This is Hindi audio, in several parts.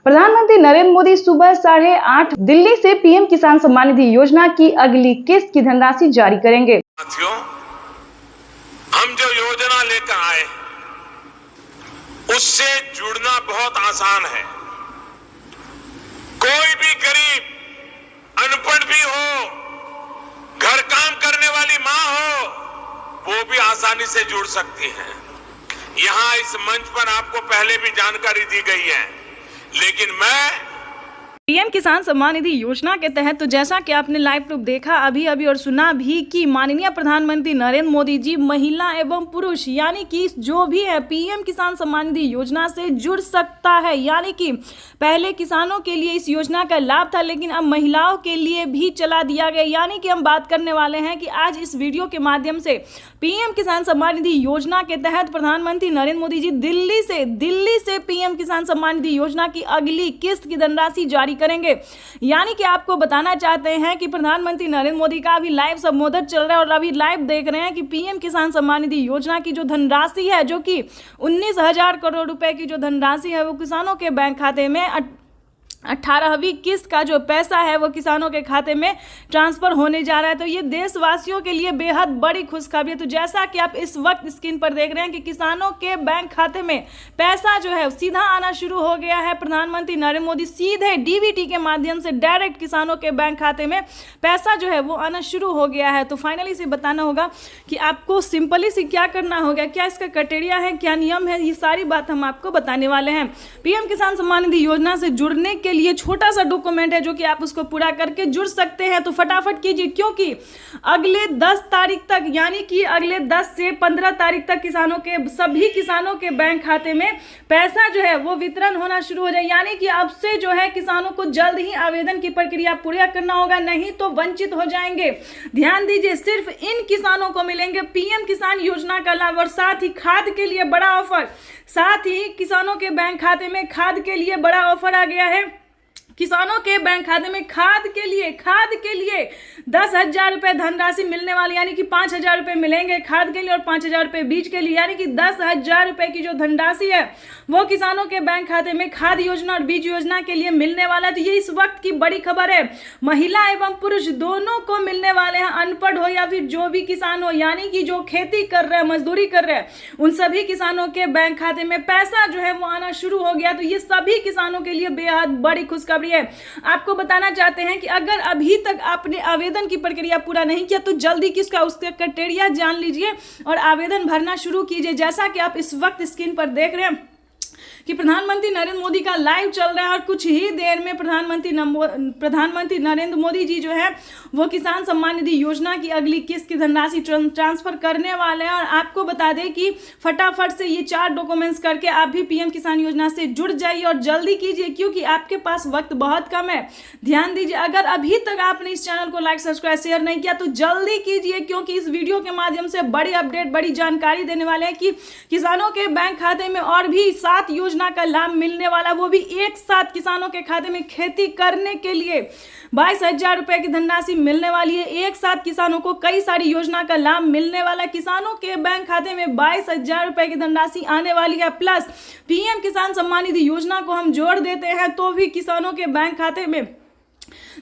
प्रधानमंत्री नरेंद्र मोदी सुबह 8:30 दिल्ली से पीएम किसान सम्मान निधि योजना की अगली किस्त की धनराशि जारी करेंगे। साथियों, हम जो योजना लेकर आए उससे जुड़ना बहुत आसान है। कोई भी गरीब, अनपढ़ भी हो, घर काम करने वाली मां हो, वो भी आसानी से जुड़ सकती है। यहां इस मंच पर आपको पहले भी जानकारी दी गई है, लेकिन मैं पीएम किसान सम्मान निधि योजना के तहत तो जैसा कि आपने लाइव प्रूफ देखा अभी और सुना भी कि माननीय प्रधानमंत्री नरेंद्र मोदी जी महिला एवं पुरुष यानी कि जो भी है पीएम किसान सम्मान निधि योजना से जुड़ सकता है। यानी कि पहले किसानों के लिए इस योजना का लाभ था, लेकिन अब महिलाओं के लिए भी चला दिया गया। यानी कि हम बात करने वाले हैं कि आज इस वीडियो के माध्यम से पीएम किसान सम्मान निधि योजना के तहत प्रधानमंत्री नरेंद्र मोदी जी दिल्ली से पीएम किसान सम्मान निधि योजना की अगली किस्त की धनराशि जारी करेंगे। यानी कि आपको बताना चाहते हैं कि प्रधानमंत्री नरेंद्र मोदी का अभी लाइव संबोधन चल रहा है और अभी लाइव देख रहे हैं कि पीएम किसान सम्मान निधि योजना की जो धनराशि है, जो कि 19,000 करोड़ रुपए की जो धनराशि है वो किसानों के बैंक खाते में 18वीं किस्त का जो पैसा है वो किसानों के खाते में ट्रांसफर होने जा रहा है। तो ये देशवासियों के लिए बेहद बड़ी खुशखबरी है। तो जैसा कि आप इस वक्त स्क्रीन पर देख रहे हैं कि किसानों के बैंक खाते में पैसा जो है सीधा आना शुरू हो गया है। प्रधानमंत्री नरेंद्र मोदी सीधे डीबीटी के माध्यम से डायरेक्ट किसानों के बैंक खाते में पैसा जो है वो आना शुरू हो गया है। तो फाइनली से बताना होगा कि आपको सिंपली से क्या करना होगा, क्या इसका क्राइटेरिया है, क्या नियम है, ये सारी बात हम आपको बताने वाले हैं। पीएम किसान सम्मान निधि योजना से जुड़ने के लिए छोटा सा डॉक्यूमेंट है जो कि आप उसको पूरा करके जुड़ सकते हैं। तो फटाफट कीजिए, क्योंकि अगले 10 तारीख तक यानी कि अगले 10 से 15 तारीख तक सभी किसानों के बैंक खाते में पैसा जो है वो वितरण होना शुरू हो जाए। यानी कि अब से जो है किसानों को जल्द ही आवेदन की प्रक्रिया पूरा करना होगा, नहीं तो वंचित हो जाएंगे। ध्यान दीजिए, सिर्फ इन किसानों को मिलेंगे पीएम किसान योजना का लाभ और साथ ही खाद के लिए बड़ा ऑफर। साथ ही किसानों के बैंक खाते में खाद के लिए बड़ा ऑफर आ गया है। किसानों के बैंक खाते में खाद के लिए 10,000 रुपए धनराशि मिलने वाली, यानी कि 5,000 रुपए मिलेंगे खाद के लिए और 5,000 रुपए बीज के लिए। यानी कि 10,000 रुपए की जो धनराशि है वो किसानों के बैंक खाते में खाद योजना और बीज योजना के लिए मिलने वाला है। तो ये इस वक्त की बड़ी खबर है। महिला एवं पुरुष दोनों को मिलने वाले हैं, अनपढ़ हो या फिर जो भी किसान हो, यानी कि जो खेती कर रहे हैं, मजदूरी कर रहे हैं, उन सभी किसानों के बैंक खाते में पैसा जो है वो आना शुरू हो गया। तो ये सभी किसानों के लिए बेहद बड़ी खुशखबरी है। आपको बताना चाहते हैं कि अगर अभी तक आपने आवेदन की प्रक्रिया पूरा नहीं किया तो जल्दी उसका क्राइटेरिया जान लीजिए और आवेदन भरना शुरू कीजिए। जैसा कि आप इस वक्त स्क्रीन पर देख रहे हैं कि प्रधानमंत्री नरेंद्र मोदी का लाइव चल रहा है और कुछ ही देर में प्रधानमंत्री नरेंद्र मोदी जी जो है वो किसान सम्मान निधि योजना की अगली किस्त की धनराशि ट्रांसफर करने वाले हैं। और आपको बता दें कि फटाफट से ये 4 डॉक्यूमेंट्स करके आप भी पीएम किसान योजना से जुड़ जाइए और जल्दी कीजिए, क्योंकि आपके पास वक्त बहुत कम है। ध्यान दीजिए, अगर अभी तक आपने इस चैनल को लाइक, सब्सक्राइब, शेयर नहीं किया तो जल्दी कीजिए, क्योंकि इस वीडियो के माध्यम से बड़ी अपडेट, बड़ी जानकारी देने वाले हैं कि किसानों के बैंक खाते में और भी 7 योजना का लाभ मिलने वाला, वो भी एक साथ किसानों के खाते में खेती करने के लिए 22,000 रुपए की धनराशि मिलने वाली है। एक साथ किसानों को कई सारी योजना का लाभ मिलने वाला है। किसानों के बैंक खाते में 22,000 रुपए की धनराशि आने वाली है। प्लस पीएम किसान सम्मान निधि योजना को हम जोड़ देते हैं तो भी किसानों के बैंक खाते में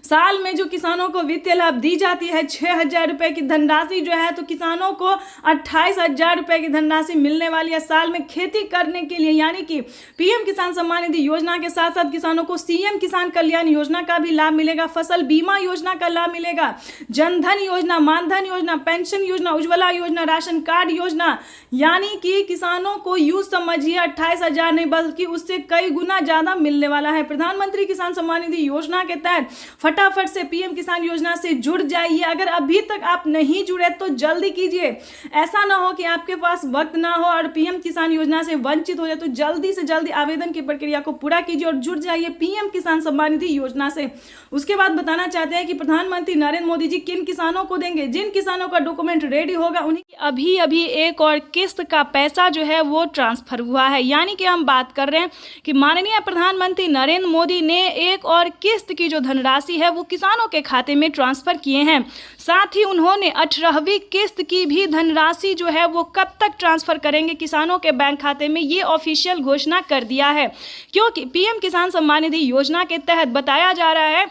साल में जो किसानों को वित्तीय लाभ दी जाती है 6,000 रुपए की धनराशि जो है, तो किसानों को 28,000 रुपए की धनराशि मिलने वाली है साल में खेती करने के लिए। यानी कि पीएम किसान सम्मान निधि योजना के साथ साथ किसानों को सीएम किसान कल्याण योजना का भी लाभ मिलेगा, फसल बीमा योजना का लाभ मिलेगा, जनधन योजना, मानधन योजना, पेंशन योजना, उज्ज्वला योजना, राशन कार्ड योजना। यानी कि किसानों को यूं समझिए 28,000 नहीं बल्कि उससे कई गुना ज्यादा मिलने वाला है। प्रधानमंत्री किसान सम्मान निधि योजना के तहत फटाफट से पीएम किसान योजना से जुड़ जाइए। अगर अभी तक आप नहीं जुड़े तो जल्दी कीजिए। ऐसा ना हो कि आपके पास वक्त ना हो और पीएम किसान योजना से वंचित हो जाए। तो जल्दी से जल्दी आवेदन की प्रक्रिया को पूरा कीजिए और जुड़ जाइए पीएम किसान सम्मान निधि योजना से। उसके बाद बताना चाहते हैं कि प्रधानमंत्री नरेंद्र मोदी जी किन किसानों को देंगे। जिन किसानों का डॉक्यूमेंट रेडी होगा उन्हें अभी एक और किस्त का पैसा जो है वो ट्रांसफर हुआ है। यानी कि हम बात कर रहे हैं कि माननीय प्रधानमंत्री नरेंद्र मोदी ने एक और किस्त की जो धनराशि है वो किसानों के खाते में ट्रांसफर किए हैं। साथ ही उन्होंने 18वीं किस्त की भी धनराशि जो है वो कब तक ट्रांसफर करेंगे किसानों के बैंक खाते में, ये ऑफिशियल घोषणा कर दिया है। क्योंकि पीएम किसान सम्मान निधि योजना के तहत बताया जा रहा है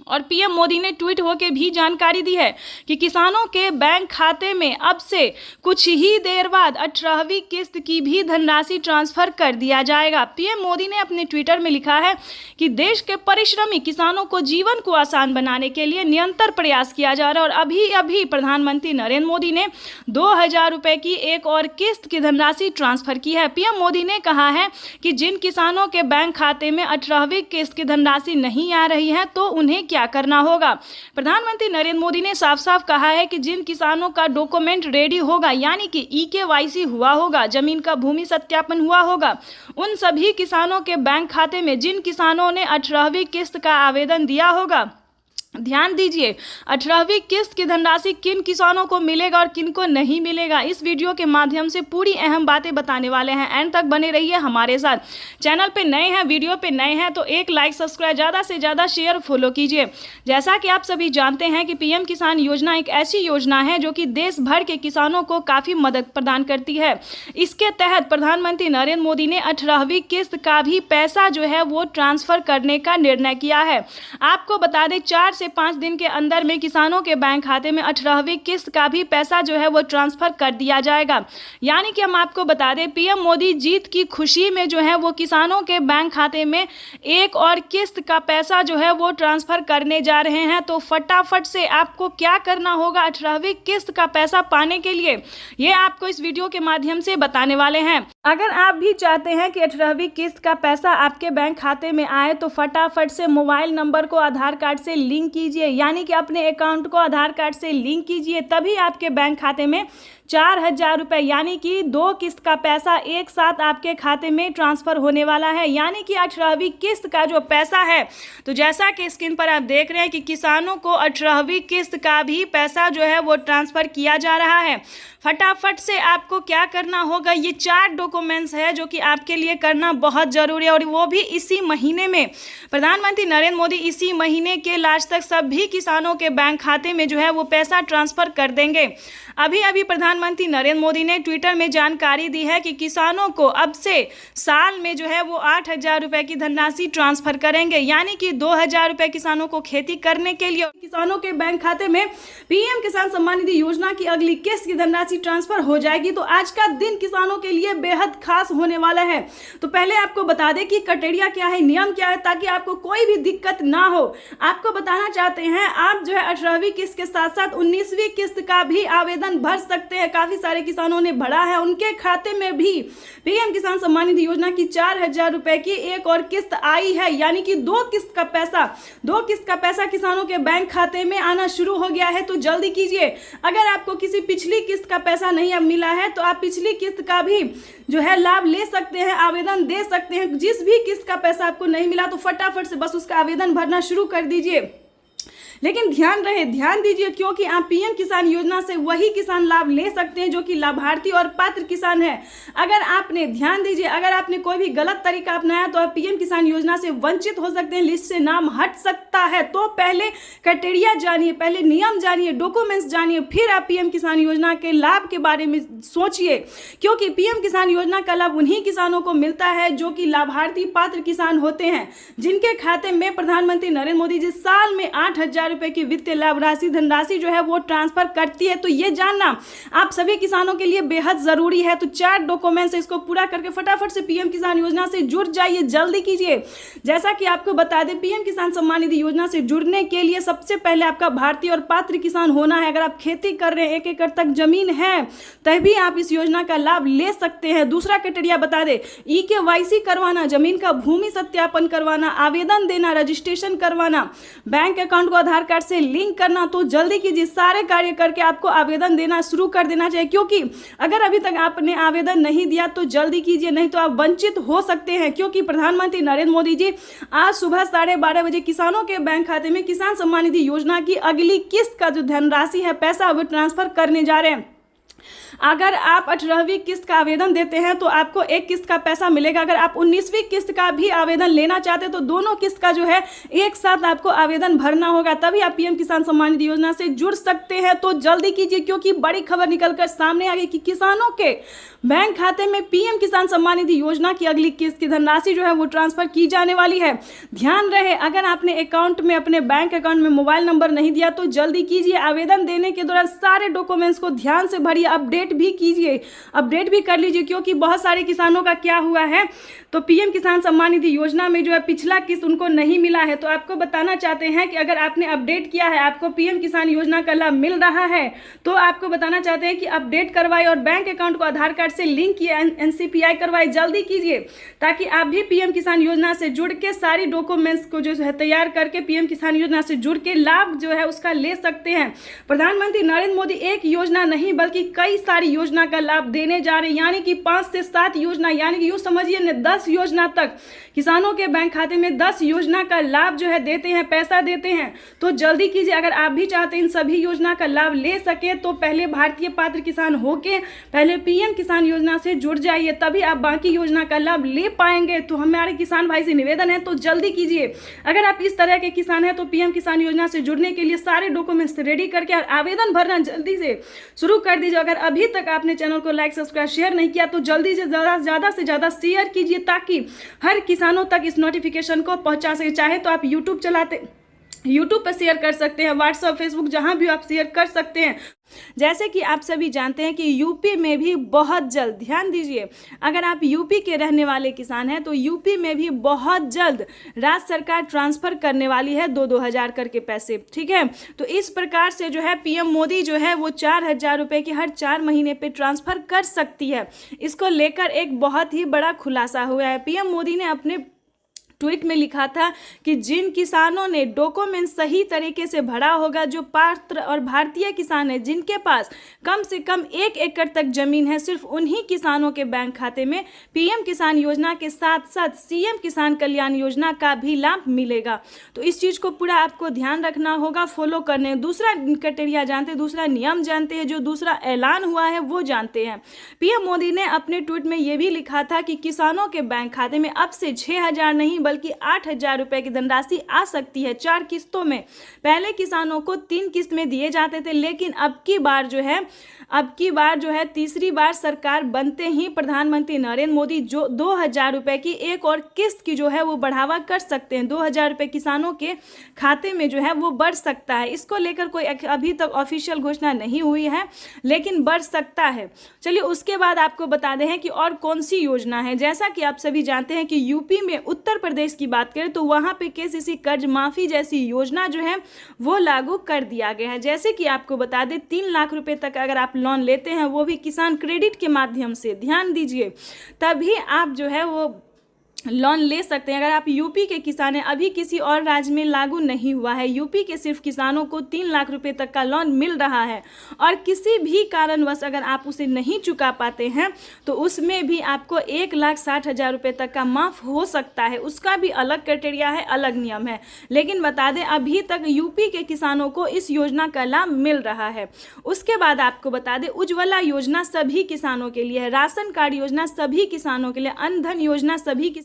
और पीएम मोदी ने ट्वीट होकर भी जानकारी दी है कि किसानों के बैंक खाते में अब से कुछ ही देर बाद 18वीं किस्त की भी धनराशि ट्रांसफर कर दिया जाएगा। पीएम मोदी ने अपने ट्विटर में लिखा है कि देश के परिश्रमी किसानों को जीवन को आसान बनाने के लिए निरंतर प्रयास किया जा रहा है और अभी अभी प्रधानमंत्री नरेंद्र मोदी ने 2000 रुपए की एक और किस्त की धनराशि ट्रांसफर की है। पीएम मोदी ने कहा है कि जिन किसानों के बैंक खाते में 18वीं किस्त की धनराशि नहीं आ रही है तो उन्हें क्या करना होगा। प्रधानमंत्री नरेंद्र मोदी ने साफ साफ कहा है कि जिन किसानों का डॉक्यूमेंट रेडी होगा, यानी कि EKYC हुआ होगा, जमीन का भूमि सत्यापन हुआ होगा, उन सभी किसानों के बैंक खाते में जिन किसानों ने 18वीं किस्त का आवेदन दिया होगा, ध्यान दीजिए 18वीं किस्त की धनराशि किन किसानों को मिलेगा और किन को नहीं मिलेगा, इस वीडियो के माध्यम से पूरी अहम बातें बताने वाले हैं। एंड तक बने रहिए हमारे साथ। चैनल पे नए हैं, वीडियो पे नए हैं तो एक लाइक, सब्सक्राइब, ज़्यादा से ज़्यादा शेयर, फॉलो कीजिए। जैसा कि आप सभी जानते हैं कि पीएम किसान योजना एक ऐसी योजना है जो कि देश भर के किसानों को काफ़ी मदद प्रदान करती है। इसके तहत प्रधानमंत्री नरेंद्र मोदी ने 18वीं किस्त का भी पैसा जो है वो ट्रांसफर करने का निर्णय किया है। आपको बता दें 4 से 5 दिन के अंदर में किसानों के बैंक खाते में 18वीं किस्त का भी पैसा जो है वो ट्रांसफर कर दिया जाएगा। यानी कि हम आपको बता दें पीएम मोदी जीत की खुशी में जो है वो किसानों के बैंक खाते में एक और किस्त का पैसा जो है वो ट्रांसफर करने जा रहे हैं। तो फटाफट से आपको क्या करना होगा 18वीं किस्त का पैसा पाने के लिए, ये आपको इस वीडियो के माध्यम से बताने वाले हैं। अगर आप भी चाहते हैं कि 18वीं किस्त का पैसा आपके बैंक खाते में आए तो फटाफट से मोबाइल नंबर को आधार कार्ड से लिंक कीजिए, यानी कि अपने अकाउंट को आधार कार्ड से लिंक कीजिए, तभी आपके बैंक खाते में 4000 रुपये यानी कि 2 किस्त का पैसा एक साथ आपके खाते में ट्रांसफर होने वाला है। यानी कि 18वीं किस्त का जो पैसा है, तो जैसा कि स्क्रीन पर आप देख रहे हैं कि किसानों को 18वीं किस्त का भी पैसा जो है वो ट्रांसफर किया जा रहा है। फटाफट से आपको क्या करना होगा, ये 4 डॉक्यूमेंट्स है जो कि आपके लिए करना बहुत ज़रूरी है और वो भी इसी महीने में। प्रधानमंत्री नरेंद्र मोदी इसी महीने के लास्ट तक सभी किसानों के बैंक खाते में जो है वो पैसा ट्रांसफर कर देंगे। अभी अभी प्रधानमंत्री नरेंद्र मोदी ने ट्विटर में जानकारी दी है कि किसानों को अब से साल में जो है वो 8000 रुपये की धनराशि ट्रांसफर करेंगे, यानी कि 2000 रुपये किसानों को खेती करने के लिए किसानों के बैंक खाते में पीएम किसान सम्मान निधि योजना की अगली किस्त की धनराशि ट्रांसफर हो जाएगी। तो आज का दिन किसानों के लिए बेहद खास होने वाला है। तो पहले आपको बता दें कि क्राइटेरिया क्या है, नियम क्या है, ताकि आपको कोई भी दिक्कत ना हो। आपको बताना चाहते हैं आप जो है 18वीं किस्त के साथ साथ 19वीं किस्त का भी आवेदन भर सकते हैं। काफी सारे किसानों ने भरा है, उनके खाते में भी पीएम किसान सम्मान निधि योजना की 4000 रुपए की एक और किस्त आई है, यानी कि 2 किस्त का पैसा किसानों के बैंक खाते में आना शुरू हो गया है। तो जल्दी कीजिए। अगर आपको किसी पिछली किस्त का पैसा नहीं अब मिला है तो आप पिछली किस्त का भी जो है लाभ ले सकते हैं, आवेदन दे सकते हैं। जिस भी किस्त का पैसा आपको नहीं मिला तो फटाफट से बस उसका आवेदन भरना शुरू कर दीजिए। लेकिन ध्यान दीजिए, क्योंकि आप पीएम किसान योजना से वही किसान लाभ ले सकते हैं जो कि लाभार्थी और पात्र किसान है। अगर आपने कोई भी गलत तरीका अपनाया तो आप पीएम किसान योजना से वंचित हो सकते हैं, लिस्ट से नाम हट सकता है। तो पहले क्राइटेरिया जानिए, पहले नियम जानिए, डॉक्यूमेंट्स जानिए, फिर आप पीएम किसान योजना के लाभ के बारे में सोचिए। क्योंकि पीएम किसान योजना का लाभ उन्हीं किसानों को मिलता है जो कि लाभार्थी पात्र किसान होते हैं, जिनके खाते में प्रधानमंत्री नरेंद्र मोदी जी साल में 8000 रुपए की वित्तीय लाभ राशि धनराशि जो है वो ट्रांसफर करती है। तो ये जानना आप सभी किसानों के लिए बेहद जरूरी है। तो 4 डॉक्यूमेंट्स इसको पूरा करके फटाफट से पीएम किसान योजना से जुड़ जाइए, जल्दी कीजिए। जैसा कि आपको बता दें पीएम किसान सम्मान निधि योजना से जुड़ने के लिए सबसे पहले आपका भारतीय और पात्र किसान होना है। अगर आप खेती कर रहे हैं, 1 एकड़ तक जमीन है, तभी आप इस योजना का लाभ ले सकते हैं। दूसरा क्राइटेरिया बता दें, EKYC करवाना, जमीन का भूमि सत्यापन करवाना, आवेदन देना, रजिस्ट्रेशन करवाना, बैंक अकाउंट को आधार कार्ड से लिंक करना। तो जल्दी कीजिए, सारे कार्य करके आपको आवेदन देना शुरू कर देना चाहिए। क्योंकि अगर अभी तक आपने आवेदन नहीं दिया तो जल्दी कीजिए, नहीं तो आप वंचित हो सकते हैं। क्योंकि प्रधानमंत्री नरेंद्र मोदी जी आज सुबह 12:30 बजे किसानों के बैंक खाते में किसान सम्मान निधि योजना की अगली किस्त का जो धनराशि है, पैसा वो ट्रांसफर करने जा रहे हैं। अगर आप 18वीं किस्त का आवेदन देते हैं तो आपको एक किस्त का पैसा मिलेगा। अगर आप 19वीं किस्त का भी आवेदन लेना चाहते हैं तो दोनों किस्त का जो है एक साथ आपको आवेदन भरना होगा, तभी आप पीएम किसान सम्मान निधि योजना से जुड़ सकते हैं। तो जल्दी कीजिए, क्योंकि बड़ी खबर निकलकर सामने आ गई कि किसानों के बैंक खाते में पीएम किसान सम्मान निधि योजना की अगली किस्त की धनराशि जो है वो ट्रांसफर की जाने वाली है। ध्यान रहे, अगर आपने अकाउंट में, अपने बैंक अकाउंट में मोबाइल नंबर नहीं दिया तो जल्दी कीजिए। आवेदन देने के दौरान सारे डॉक्यूमेंट्स को ध्यान से भरिए, अपडेट भी कीजिए, अपडेट भी कर लीजिए, क्योंकि बहुत सारे किसानों का क्या हुआ है, तो पीएम किसान सम्मान निधि योजना में जो है पिछला किस्त उनको नहीं मिला है। तो आपको बताना चाहते हैं कि अगर आपने अपडेट किया है, आपको पीएम किसान योजना का लाभ मिल रहा है, तो आपको बताना चाहते हैं कि अपडेट करवाए और बैंक अकाउंट को आधार कार्ड से लिंक किए, एनसीपीआई करवाए। जल्दी कीजिए ताकि आप भी पीएम किसान योजना से जुड़ के सारी डॉक्यूमेंट्स को जो है तैयार करके पीएम किसान योजना से जुड़ के लाभ जो है उसका ले सकते हैं। प्रधानमंत्री नरेंद्र मोदी एक योजना नहीं बल्कि कई सारी योजना का लाभ देने जा रहे हैं, यानी कि 5 से 7 योजना, यानी कि यूँ समझिए न 10 योजना तक किसानों के बैंक खाते में 10 योजना का लाभ जो है देते हैं, पैसा देते हैं। तो जल्दी कीजिए, अगर आप भी चाहते हैं इन सभी योजना का लाभ ले सके तो पहले भारतीय पात्र किसान होके पहले पीएम किसान योजना से जुड़ जाइए, तभी आप बाकी योजना का लाभ ले पाएंगे। तो हमारे किसान भाई से निवेदन है, तो जल्दी कीजिए। अगर आप इस तरह के किसान हैं तो पीएम किसान योजना से जुड़ने के लिए सारे डॉक्यूमेंट्स रेडी करके आवेदन भरना जल्दी से शुरू कर दीजिए। अगर अभी तक आपने चैनल को लाइक, सब्सक्राइब, शेयर नहीं किया तो जल्दी से ज़्यादा से ज़्यादा शेयर कीजिए ताकि हर किसानों तक इस नोटिफिकेशन को पहुंचा सके। चाहे तो आप यूट्यूब पर शेयर कर सकते हैं, व्हाट्सएप, फेसबुक, जहां भी आप शेयर कर सकते हैं। जैसे कि आप सभी जानते हैं कि यूपी में भी बहुत जल्द, ध्यान दीजिए, अगर आप यूपी के रहने वाले किसान हैं तो यूपी में भी बहुत जल्द राज्य सरकार ट्रांसफ़र करने वाली है 2-2 हज़ार करके पैसे, ठीक है। तो इस प्रकार से जो है पीएम मोदी जो है वो 4,000 रुपये की हर 4 महीने पे ट्रांसफ़र कर सकती है। इसको लेकर एक बहुत ही बड़ा खुलासा हुआ है। पीएम मोदी ने अपने ट्वीट में लिखा था कि जिन किसानों ने डॉक्यूमेंट सही तरीके से भरा होगा, जो पात्र और भारतीय किसान हैं, जिनके पास कम से कम 1 एकड़ तक जमीन है, सिर्फ उन्हीं किसानों के बैंक खाते में पीएम किसान योजना के साथ साथ सीएम किसान कल्याण योजना का भी लाभ मिलेगा। तो इस चीज़ को पूरा आपको ध्यान रखना होगा, फॉलो करने। दूसरा क्राइटेरिया जानते हैं, दूसरा नियम जानते हैं, जो दूसरा ऐलान हुआ है वो जानते हैं। पीएम मोदी ने अपने ट्वीट में ये भी लिखा था कि किसानों के बैंक खाते में अब से 6,000 नहीं बल्कि 8,000 रुपये की धनराशि आ सकती है 4 किस्तों में। पहले किसानों को 3 किस्त में दिए जाते थे, लेकिन अब की बार जो है तीसरी बार सरकार बनते ही प्रधानमंत्री नरेंद्र मोदी जो 2,000 रुपये की एक और किस्त की जो है वो बढ़ावा कर सकते हैं। 2,000 रुपये किसानों के खाते में जो है वो बढ़ सकता है। इसको लेकर कोई अभी तक ऑफिशियल घोषणा नहीं हुई है, लेकिन बढ़ सकता है। चलिए उसके बाद आपको बता दें कि और कौन सी योजना है। जैसा कि आप सभी जानते हैं कि यूपी में, उत्तर प्रदेश की बात करें तो वहाँ पे केसीसी कर्ज माफ़ी जैसी योजना जो है वो लागू कर दिया गया है। जैसे कि आपको बता दें 3 लाख रुपए तक अगर आप लोन लेते हैं, वो भी किसान क्रेडिट के माध्यम से, ध्यान दीजिए, तभी आप जो है वो लोन ले सकते हैं। अगर आप यूपी के किसान हैं, अभी किसी और राज्य में लागू नहीं हुआ है, यूपी के सिर्फ किसानों को 3 लाख रुपए तक का लोन मिल रहा है और किसी भी कारणवश अगर आप उसे नहीं चुका पाते हैं तो उसमें भी आपको 1,60,000 रुपये तक का माफ़ हो सकता है। उसका भी अलग क्राइटेरिया है, अलग नियम है, लेकिन बता दें अभी तक यूपी के किसानों को इस योजना का लाभ मिल रहा है। उसके बाद आपको बता दें उज्ज्वला योजना सभी किसानों के लिए है, राशन कार्ड योजना सभी किसानों के लिए, अन्न धन योजना सभी